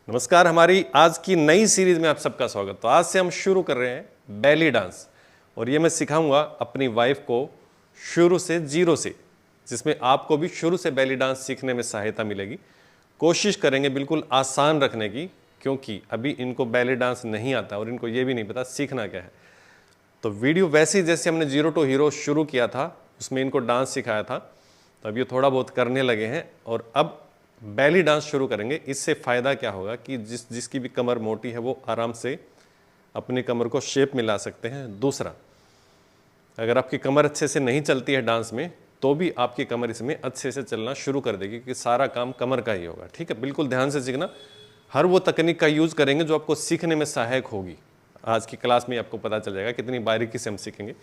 नमस्कार, हमारी आज की नई सीरीज में आप सबका स्वागत। तो आज से हम शुरू कर रहे हैं बेली डांस और ये मैं सिखाऊंगा अपनी वाइफ को शुरू से जीरो से, जिसमें आपको भी शुरू से बेली डांस सीखने में सहायता मिलेगी। कोशिश करेंगे बिल्कुल आसान रखने की, क्योंकि अभी इनको बेली डांस नहीं आता और इनको ये भी नहीं पता सीखना क्या है। तो वीडियो वैसे ही जैसे हमने जीरो टू हीरो शुरू किया था, उसमें इनको डांस सिखाया था, तो अब ये थोड़ा बहुत करने लगे हैं और अब बेली डांस शुरू करेंगे। इससे फ़ायदा क्या होगा कि जिसकी भी कमर मोटी है वो आराम से अपनी कमर को शेप में ला सकते हैं। दूसरा, अगर आपकी कमर अच्छे से नहीं चलती है डांस में, तो भी आपकी कमर इसमें अच्छे से चलना शुरू कर देगी, क्योंकि सारा काम कमर का ही होगा। ठीक है, बिल्कुल ध्यान से सीखना। हर वो तकनीक का यूज़ करेंगे जो आपको सीखने में सहायक होगी। आज की क्लास में आपको पता चल जाएगा कितनी बारीकी से हम सीखेंगे।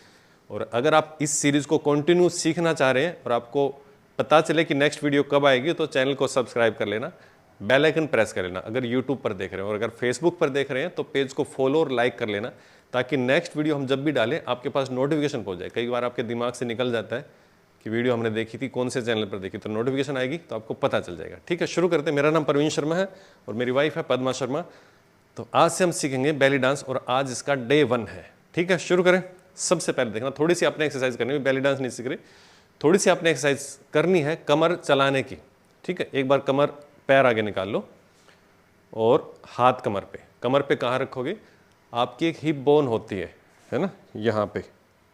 और अगर आप इस सीरीज़ को कंटिन्यू सीखना चाह रहे हैं और आपको पता चले कि नेक्स्ट वीडियो कब आएगी, तो चैनल को सब्सक्राइब कर लेना, बेल आइकन प्रेस कर लेना अगर यूट्यूब पर देख रहे हैं, और अगर फेसबुक पर देख रहे हैं तो पेज को फॉलो और लाइक कर लेना, ताकि नेक्स्ट वीडियो हम जब भी डालें आपके पास नोटिफिकेशन पहुंच जाए। कई बार आपके दिमाग से निकल जाता है कि वीडियो हमने देखी थी, कौन से चैनल पर देखी, तो नोटिफिकेशन आएगी तो आपको पता चल जाएगा। ठीक है, शुरू करते हैं। मेरा नाम प्रवीण शर्मा है और मेरी वाइफ है पद्मा शर्मा। तो आज से हम सीखेंगे बेली डांस और आज इसका डे 1 है। ठीक है, शुरू करें। सबसे पहले देखना, थोड़ी सी आपने एक्सरसाइज करनी है। बेली डांस नहीं सीख रहे, थोड़ी सी आपने एक्सरसाइज करनी है कमर चलाने की। ठीक है, एक बार कमर पैर आगे निकाल लो और हाथ कमर पे कहाँ रखोगे? आपकी एक हिप बोन होती है ना, यहाँ पे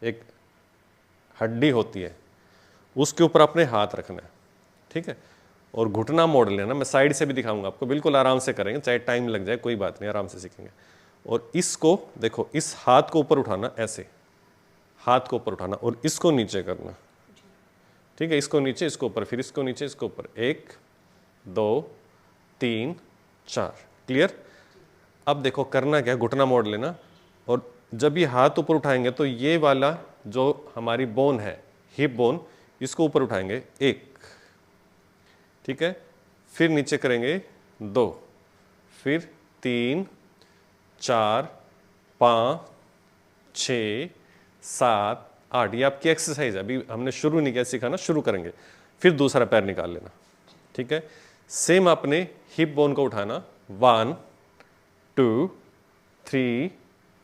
एक हड्डी होती है, उसके ऊपर अपने हाथ रखना है। ठीक है, और घुटना मोड़ लेना। मैं साइड से भी दिखाऊंगा आपको, बिल्कुल आराम से करेंगे, चाहे टाइम लग जाए कोई बात नहीं, आराम से सीखेंगे। और इसको देखो, इस हाथ को ऊपर उठाना, ऐसे हाथ को ऊपर उठाना और इसको नीचे करना। ठीक है, इसको नीचे, इसको ऊपर, फिर इसको नीचे, इसको ऊपर। 1 2 3 4। क्लियर? अब देखो करना क्या, घुटना मोड़ लेना और जब ये हाथ ऊपर उठाएंगे तो ये वाला जो हमारी बोन है, हिप बोन, इसको ऊपर उठाएंगे 1। ठीक है, फिर नीचे करेंगे 2, फिर 3 4 5 6 7 8। ये आपकी एक्सरसाइज है, अभी हमने शुरू नहीं किया सिखाना, शुरू करेंगे। फिर दूसरा पैर निकाल लेना। ठीक है, सेम आपने हिप बोन को उठाना। 1 2 3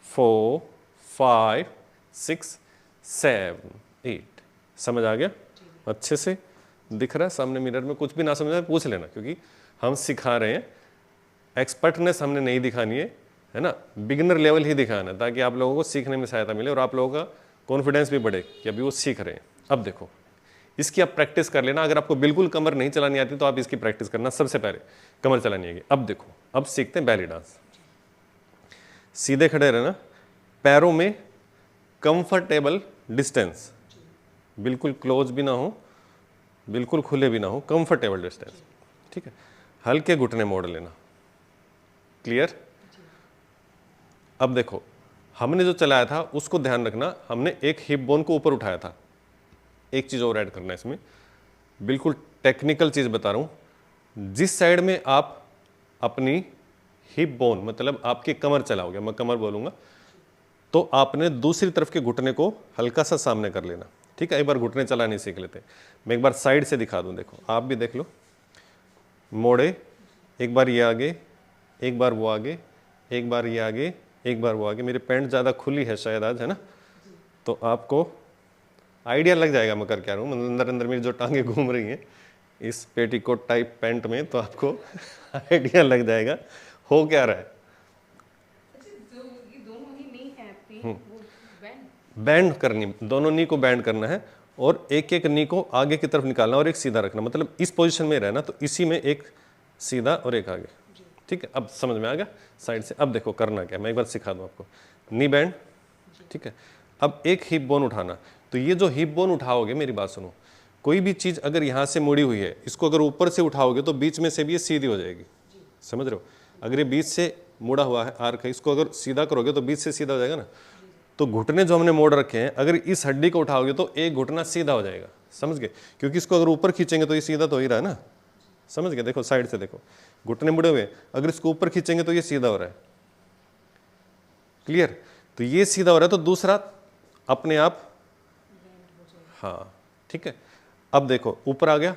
4 5 6 7 8। समझ आ गया? अच्छे से दिख रहा है सामने मिरर में? कुछ भी ना समझ आए पूछ लेना, क्योंकि हम सिखा रहे हैं, एक्सपर्टनेस हमने नहीं दिखानी है ना, बिगिनर लेवल ही दिखाना है, ताकि आप लोगों को सीखने में सहायता मिले और आप लोगों का कॉन्फिडेंस भी बढ़े कि अभी वो सीख रहे हैं। अब देखो, इसकी आप प्रैक्टिस कर लेना। अगर आपको बिल्कुल कमर नहीं चलानी आती तो आप इसकी प्रैक्टिस करना। सबसे पहले कमर चलानी आएगी। अब देखो, अब सीखते हैं बेली डांस। सीधे खड़े रहना, पैरों में कंफर्टेबल डिस्टेंस, बिल्कुल क्लोज भी ना हो, बिल्कुल खुले भी ना हो, कंफर्टेबल डिस्टेंस। ठीक है, हल्के घुटने मोड़ लेना। क्लियर? अब देखो, हमने जो चलाया था उसको ध्यान रखना, हमने एक हिप बोन को ऊपर उठाया था। एक चीज और ऐड करना है इसमें, बिल्कुल टेक्निकल चीज बता रहा हूं। जिस साइड में आप अपनी हिप बोन, मतलब आपकी कमर चलाओगे, मैं कमर बोलूंगा, तो आपने दूसरी तरफ के घुटने को हल्का सा सामने कर लेना। ठीक है, एक बार घुटने चलाने सीख लेते हैं। मैं एक बार साइड से दिखा दूं, देखो आप भी देख लो। मोड़े, एक बार ये आगे, एक बार वो आगे, एक बार ये आगे, एक बार वो आगे। मेरी पैंट ज़्यादा खुली है शायद आज, है ना, तो आपको आइडिया लग जाएगा मैं कर क्या रहा हूँ। अंदर अंदर मेरी जो टांगे घूम रही हैं इस पेटीकोट टाइप पैंट में, तो आपको आइडिया लग जाएगा हो क्या रहा है। बैंड करनी, दोनों नी को बैंड करना है और एक एक नी को आगे की तरफ निकालना और एक सीधा रखना, मतलब इस पोजीशन में रहना, तो इसी में एक सीधा और एक आगे। ठीक है, अब समझ में आ गया साइड से? अब देखो करना क्या, मैं एक बार सिखा दूं आपको। नी बैंड। ठीक है, अब एक हिप बोन उठाना। तो ये जो हिप बोन उठाओगे, मेरी बात सुनो, कोई भी चीज अगर यहाँ से मुड़ी हुई है, इसको अगर ऊपर से उठाओगे तो बीच में से भी ये सीधी हो जाएगी। समझ रहे हो? अगर ये बीच से मुड़ा हुआ है आर्क है, इसको अगर सीधा करोगे तो बीच से सीधा हो जाएगा ना। तो घुटने जो हमने मोड़ रखे हैं, अगर इस हड्डी को उठाओगे तो एक घुटना सीधा हो जाएगा। समझ गए? क्योंकि इसको अगर ऊपर खींचेंगे तो ये सीधा तो ही रहा है ना। समझ गए? देखो साइड से देखो, घुटने मुड़े हुए, अगर इसको ऊपर खींचेंगे तो ये सीधा हो रहा है। क्लियर? तो ये सीधा हो रहा है, तो दूसरा अपने आप, हाँ ठीक है। अब देखो ऊपर आ गया,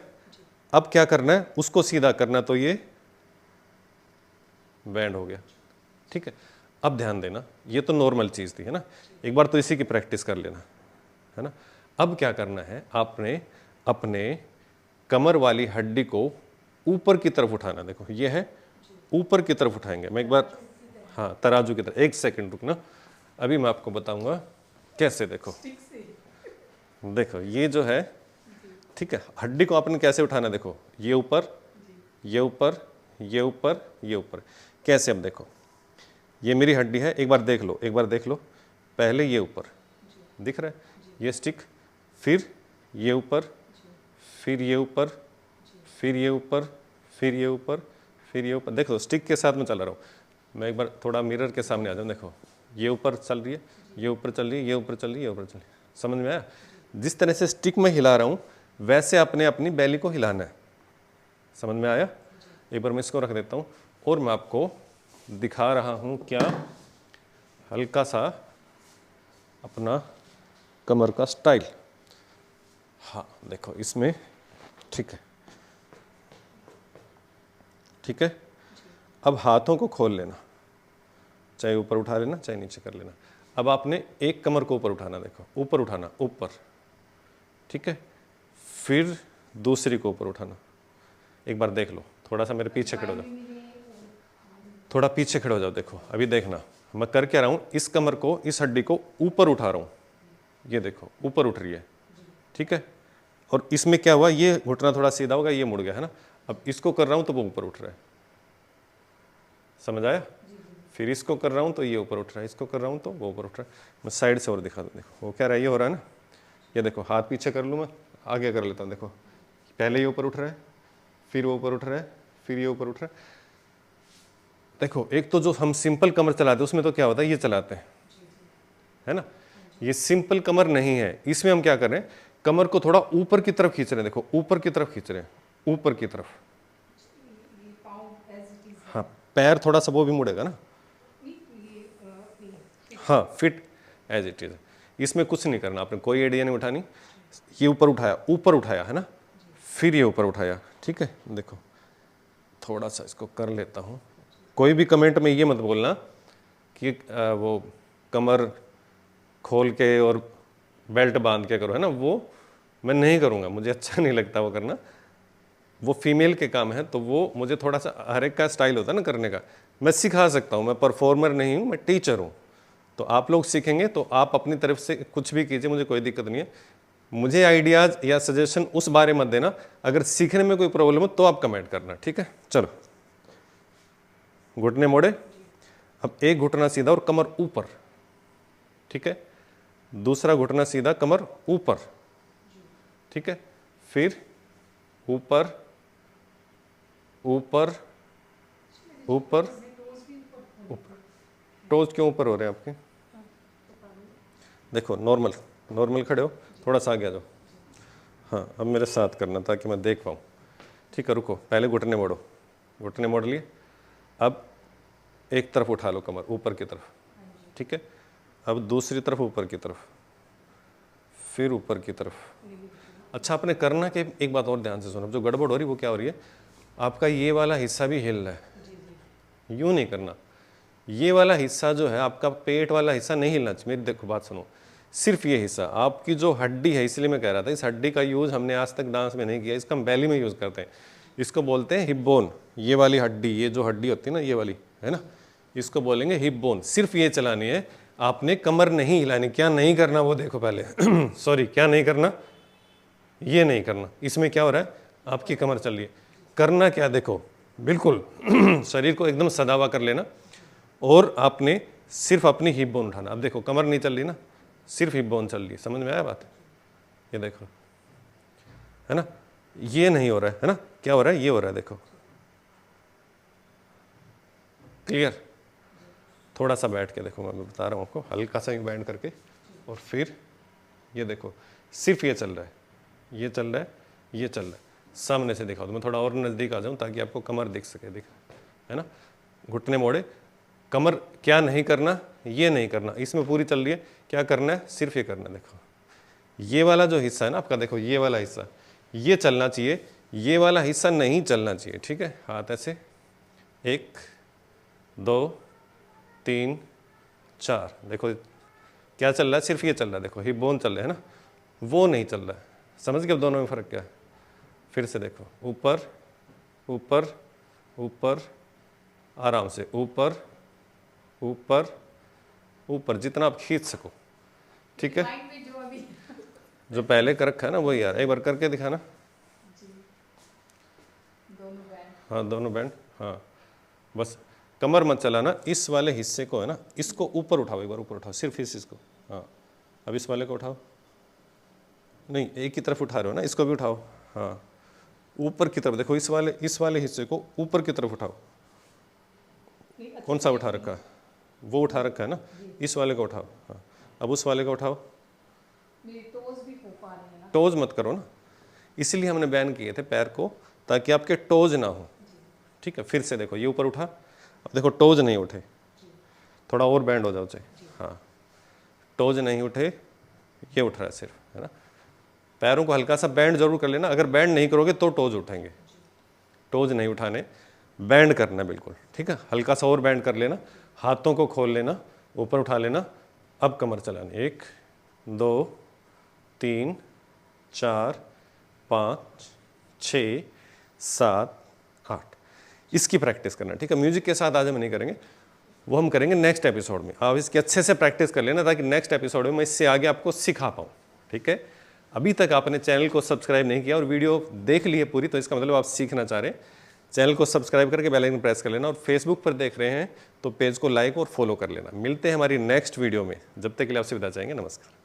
अब क्या करना है, उसको सीधा करना, तो ये बैंड हो गया, ठीक है। अब ध्यान देना, ये तो नॉर्मल चीज़ थी, है ना, एक बार तो इसी की प्रैक्टिस कर लेना, है ना। अब क्या करना है, आपने अपने कमर वाली हड्डी को ऊपर की तरफ उठाना। देखो ये है, ऊपर की तरफ उठाएंगे। मैं एक बार, हाँ तराजू की तरफ, एक सेकंड रुकना, अभी मैं आपको बताऊंगा कैसे। देखो देखो ये जो है, ठीक है, हड्डी को आपने कैसे उठाना, देखो ये ऊपर, ये ऊपर, ये ऊपर, ये ऊपर, कैसे। अब देखो ये मेरी हड्डी है, एक बार देख लो, एक बार देख लो, पहले ये ऊपर दिख रहा है, ये स्टिक, फिर ये ऊपर, फिर ये ऊपर, फिर ये ऊपर, फिर ये ऊपर, फिर ये ऊपर। देखो स्टिक के साथ में चला रहा हूँ मैं, एक बार थोड़ा मिरर के सामने आ जाऊँ। देखो ये ऊपर चल रही है, ये ऊपर चल रही है, ये ऊपर चल रही है, ये ऊपर चल रही है। समझ में आया? जिस तरह से स्टिक में हिला रहा हूँ वैसे अपने अपनी बैली को हिलाना है। समझ में आया? एक बार मैं इसको रख देता हूँ और मैं आपको दिखा रहा हूँ क्या, हल्का सा अपना कमर का स्टाइल। हाँ देखो इसमें, ठीक है, ठीक है। अब हाथों को खोल लेना, चाहे ऊपर उठा लेना चाहे नीचे कर लेना। अब आपने एक कमर को ऊपर उठाना, देखो ऊपर उठाना, ऊपर, ठीक है, फिर दूसरी को ऊपर उठाना। एक बार देख लो, थोड़ा सा मेरे पीछे खड़े हो जाओ, थोड़ा पीछे खड़े हो जाओ। देखो अभी देखना मैं कर क्या रहा हूँ, इस कमर को, इस हड्डी को ऊपर उठा रहा हूँ, ये देखो ऊपर उठ रही है, ठीक है। और इसमें क्या हुआ, ये घुटना थोड़ा सीधा होगा, ये मुड़ गया, है ना। अब इसको कर रहा हूँ तो वो ऊपर उठ रहा है, समझ आया? फिर इसको कर रहा हूँ तो ये ऊपर उठ रहा है, इसको कर रहा हूँ तो वो ऊपर उठ रहा है। मैं साइड से और दिखा दूँ, देखो वो क्या रहा है, ये हो रहा है ना। ये देखो हाथ पीछे कर लूँ, मैं आगे कर लेता हूँ। देखो पहले ये ऊपर उठ रहा है, फिर वो ऊपर उठ रहा है, फिर ये ऊपर उठ रहा है। देखो एक तो जो हम सिंपल कमर चलाते हैं उसमें तो क्या होता है, ये चलाते हैं, है ना। ये सिंपल कमर नहीं है, इसमें हम क्या कर रहे हैं, कमर को थोड़ा ऊपर की तरफ खींच रहे हैं। देखो ऊपर की तरफ खींच रहे हैं, ऊपर की तरफ। हाँ पैर थोड़ा सा वो भी मुड़ेगा ना, हाँ फिट एज इट इज। इसमें कुछ नहीं करना आपने, कोई आइडिया नहीं उठानी। ये ऊपर उठाया है ना, फिर ये ऊपर उठाया, ठीक है। देखो थोड़ा सा इसको कर लेता हूँ। कोई भी कमेंट में ये मत बोलना कि वो कमर खोल के और बेल्ट बांध के करो, है ना, वो मैं नहीं करूँगा, मुझे अच्छा नहीं लगता वो करना। वो फीमेल के काम है, तो वो मुझे थोड़ा सा, हर एक का स्टाइल होता है ना करने का। मैं सिखा सकता हूँ, मैं परफॉर्मर नहीं हूँ, मैं टीचर हूँ। तो आप लोग सीखेंगे तो आप अपनी तरफ से कुछ भी कीजिए, मुझे कोई दिक्कत नहीं है। मुझे आइडियाज़ या सजेशन उस बारे मत देना, अगर सीखने में कोई प्रॉब्लम हो तो आप कमेंट करना, ठीक है। चलो घुटने मोड़े, अब एक घुटना सीधा और कमर ऊपर, ठीक है। दूसरा घुटना सीधा, कमर ऊपर, ठीक है। फिर ऊपर ऊपर ऊपर ऊपर। टोज क्यों ऊपर हो रहे हैं आपके? देखो नॉर्मल, नॉर्मल खड़े हो, थोड़ा सा आगे आ जाओ। हाँ अब मेरे साथ करना ताकि मैं देख पाऊँ, ठीक है। रुको, पहले घुटने मोड़ो, घुटने मोड़ लिए। अब एक तरफ उठा लो कमर ऊपर की तरफ, ठीक है। अब दूसरी तरफ ऊपर की तरफ, फिर ऊपर की तरफ। अच्छा आपने करना कि, एक बात और ध्यान से सुनो, जो गड़बड़ हो रही वो क्या हो रही है, आपका ये वाला हिस्सा भी हिल रहा है। यूँ नहीं करना, ये वाला हिस्सा जो है आपका, पेट वाला हिस्सा नहीं हिलना चाहिए। मेरी देखो बात सुनो, सिर्फ ये हिस्सा आपकी जो हड्डी है, इसलिए मैं कह रहा था इस हड्डी का यूज़ हमने आज तक डांस में नहीं किया, इसका हम बैली में यूज़ करते हैं। इसको बोलते हैं हिप बोन। ये वाली हड्डी, ये जो हड्डी होती है ना, ये वाली, है ना, इसको बोलेंगे हिप बोन। सिर्फ ये चलानी है, आपने कमर नहीं हिलानी। क्या नहीं करना वो देखो पहले सॉरी, क्या नहीं करना, ये नहीं करना। इसमें क्या हो रहा है, आपकी कमर चल रही है। करना क्या, देखो बिल्कुल शरीर को एकदम सदावा कर लेना और आपने सिर्फ अपनी हिप बोन उठाना। अब देखो कमर नहीं चल रही ना, सिर्फ हिप बोन चल रही है। समझ में आया बात? ये देखो, है ना, ये नहीं हो रहा है ना, क्या हो रहा है, ये हो रहा है। देखो क्लियर? थोड़ा सा बैठ के देखो, मैं बता रहा हूँ आपको, हल्का सा यूँ बैंड करके, और फिर ये देखो सिर्फ ये चल रहा है, ये चल रहा है, ये चल रहा है। सामने से दिखा दो, मैं थोड़ा और नज़दीक आ जाऊँ ताकि आपको कमर दिख सके, दिख, है ना। घुटने मोड़े, कमर क्या नहीं करना, ये नहीं करना, इसमें पूरी चल रही है। क्या करना है, सिर्फ ये करना है। देखो ये वाला जो हिस्सा है ना आपका, देखो ये वाला हिस्सा ये चलना चाहिए, ये वाला हिस्सा नहीं चलना चाहिए, ठीक है। हाथ ऐसे, एक 2 3 4। देखो क्या चल रहा है, सिर्फ ये चल रहा है, देखो हिप बोन चल रहा है ना, वो नहीं चल रहा है। समझ गए अब दोनों में फ़र्क क्या है? फिर से देखो, ऊपर ऊपर ऊपर, आराम से ऊपर ऊपर ऊपर, जितना आप खींच सको, ठीक है। जो पहले कर रखा है ना वही यार, एक बार करके दिखाना। हाँ दोनों बैंड, हाँ बस कमर मत चलाना, इस वाले हिस्से को है ना, इसको ऊपर उठाओ, एक बार ऊपर उठाओ, सिर्फ इस इसको। हाँ अब इस वाले को उठाओ, नहीं एक की तरफ उठा रहे हो ना, इसको भी उठाओ। हाँ ऊपर की तरफ देखो, इस वाले हिस्से को ऊपर की तरफ उठाओ। कौन सा उठा रखा है? वो उठा रखा है ना, इस वाले को उठाओ। हाँ अब उस वाले को उठाओ। टोज मत करो ना, इसलिए हमने बैन किए थे पैर को, ताकि आपके टोज ना हो, ठीक है। फिर से देखो, ये ऊपर उठा, अब देखो टोज नहीं उठे, थोड़ा और बैंड हो जाओ चाहिए। हाँ टोज नहीं उठे, ये उठ रहा है सिर्फ, है ना। पैरों को हल्का सा बैंड जरूर कर लेना, अगर बैंड नहीं करोगे तो टोज उठेंगे। टोज नहीं उठाने, बैंड करना बिल्कुल, ठीक है। हल्का सा और बैंड कर लेना, हाथों को खोल लेना, ऊपर उठा लेना। अब कमर चलानी, 1 2 3 4 5 6 7 8, इसकी प्रैक्टिस करना, ठीक है। म्यूजिक के साथ आज हम नहीं करेंगे, वो हम करेंगे नेक्स्ट एपिसोड में। आप इसकी अच्छे से प्रैक्टिस कर लेना, ताकि नेक्स्ट एपिसोड में मैं इससे आगे आपको सिखा पाऊँ, ठीक है। अभी तक आपने चैनल को सब्सक्राइब नहीं किया और वीडियो देख ली है पूरी, तो इसका मतलब आप सीखना चाह रहे हैं। चैनल को सब्सक्राइब करके बेल आइकन प्रेस कर लेना, और फेसबुक पर देख रहे हैं तो पेज को लाइक और फॉलो कर लेना। मिलते हैं हमारी नेक्स्ट वीडियो में, जब तक के लिए आपसे विदा चाहेंगे, नमस्कार।